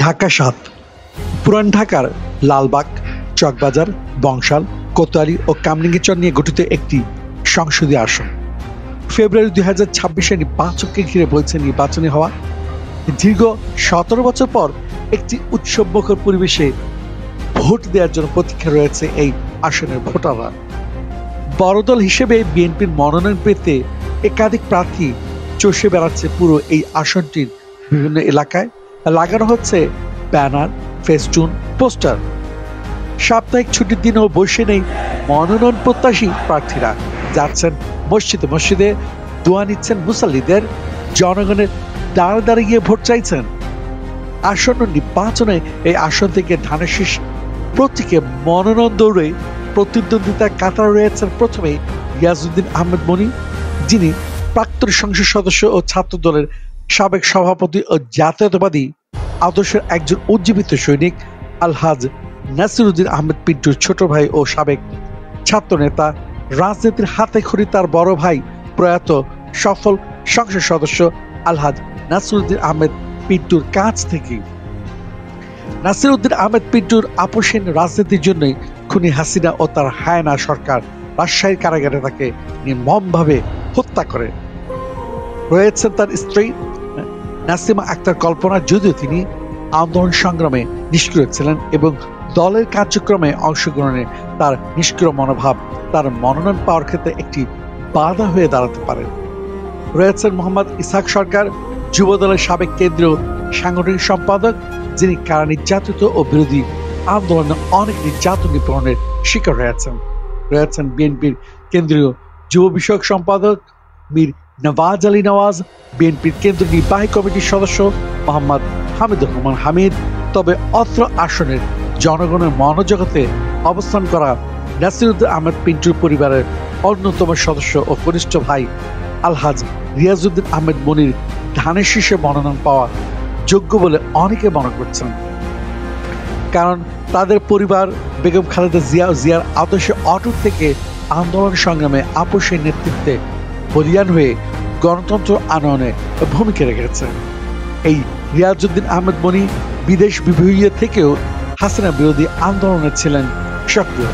ঢাকা ৭ পুরান ঢাকার লালবাগ, চকবাজার, বংশাল, কোতোয়ালি ও কামরাঙ্গীরচর নিয়ে গঠিত একটি সংসদীয় আসন। ফেব্রুয়ারি ২০২৬ নির্বাচনকে ঘিরে বলছে নির্বাচনী হওয়া। দীর্ঘ ১৭ বছর পর একটি উৎসবমুখর পরিবেশে ভোট দেওয়ার জন্য প্রতীক্ষা রয়েছে এই আসনের ভোটাররা। বড় দল হিসেবে বিএনপির মনোনয়ন পেতে একাধিক প্রার্থী চষে বেড়াচ্ছে পুরো এই আসনটির বিভিন্ন এলাকায়। লাগানো হচ্ছে ব্যানার, ফেস্টুন, পোস্টার। সাপ্তাহিক ছুটির দিনেও বসে নেই মনোনয়ন প্রত্যাশী প্রার্থীরা। যাচ্ছেন মসজিদে মসজিদে, দোয়া নিচ্ছেন মুসাল্লিদের, জনগণের দ্বারে দ্বারে গিয়ে ভোট চাইছেন। আসন্ন নির্বাচনে এই আসন থেকে ধানের শীষ প্রতীকে মনোনয়ন দৌড়ে প্রতিদ্বন্দ্বিতা কাতার রয়েছেন প্রথমে গিয়াসউদ্দিন আহমেদ মনি, যিনি প্রাক্তন সংসদ সদস্য ও ছাত্র দলের সাবেক সভাপতি ও জাতীয়তাবাদী আদর্শের একজন উজ্জীবিত সৈনিক। আলহাজ নাসিরউদ্দিন আহমেদ পিন্টুর ছোট ভাই ও সাবেক ছাত্র নেতা। রাজনীতির হাতে খড়ি তার বড় ভাই প্রয়াত সফল সংসদ সদস্য আলহাজ নাসিরউদ্দিন আহমেদ পিন্টুর কাছ থেকে। নাসিরউদ্দিন আহমেদ পিন্টুর আপোষহীন রাজনীতির জন্যই খুনি হাসিনা ও তার হায়না সরকার রাজশাহীর কারাগারে তাকে নির্মমভাবে হত্যা করে। রয়েছেন তার স্ত্রী নাসিমা আক্তার কল্পনা। যদিও তিনি আন্দোলন সংগ্রামে নিষ্ক্রিয় ছিলেন এবং দলের কার্যক্রমে অংশগ্রহণে তার নিষ্ক্রিয় মনোভাব তার মনোনয়ন পাওয়ার ক্ষেত্রে একটি বাধা হয়ে দাঁড়াতে পারে। রয়েছেন মোহাম্মদ ইসহাক সরকার, যুব দলের সাবেক কেন্দ্রীয় সাংগঠনিক সম্পাদক, যিনি কারা নির্যাতিত ও বিরোধী আন্দোলনে অনেক নির্যাতন নিপীড়নের শিকার হয়েছেন। রয়েছেন বিএনপির কেন্দ্রীয় যুব বিষয়ক সম্পাদক মীর নওয়াজ আলী নওয়াজ, বিএনপির কেন্দ্রীয় নির্বাহী কমিটির সদস্য মোহাম্মদ হামিদুর রহমান হামিদ। তবে অত্র আসনের জনগণের মনোজগতে অবস্থান করা নাসিরউদ্দিন আহমেদ পিন্টুর পরিবারের অন্যতম সদস্য ও কনিষ্ঠ ভাই আলহাজ রিয়াজউদ্দিন আহমেদ মনির ধানের শীষে মনোনয়ন পাওয়া যোগ্য বলে অনেকে মনে করছেন। কারণ তাদের পরিবার বেগম খালেদা জিয়া ও জিয়ার আদর্শে অটুট থেকে আন্দোলন সংগ্রামে আপোষের নেতৃত্বে বলিয়ান হয়ে গণতন্ত্র আনয়নে ভূমিকা রেখেছে। এই রিয়াজউদ্দিন আহমেদ মনি বিদেশ বিভূঁইয়া থেকেও হাসিনা বিরোধী আন্দোলনে ছিলেন সক্রিয়।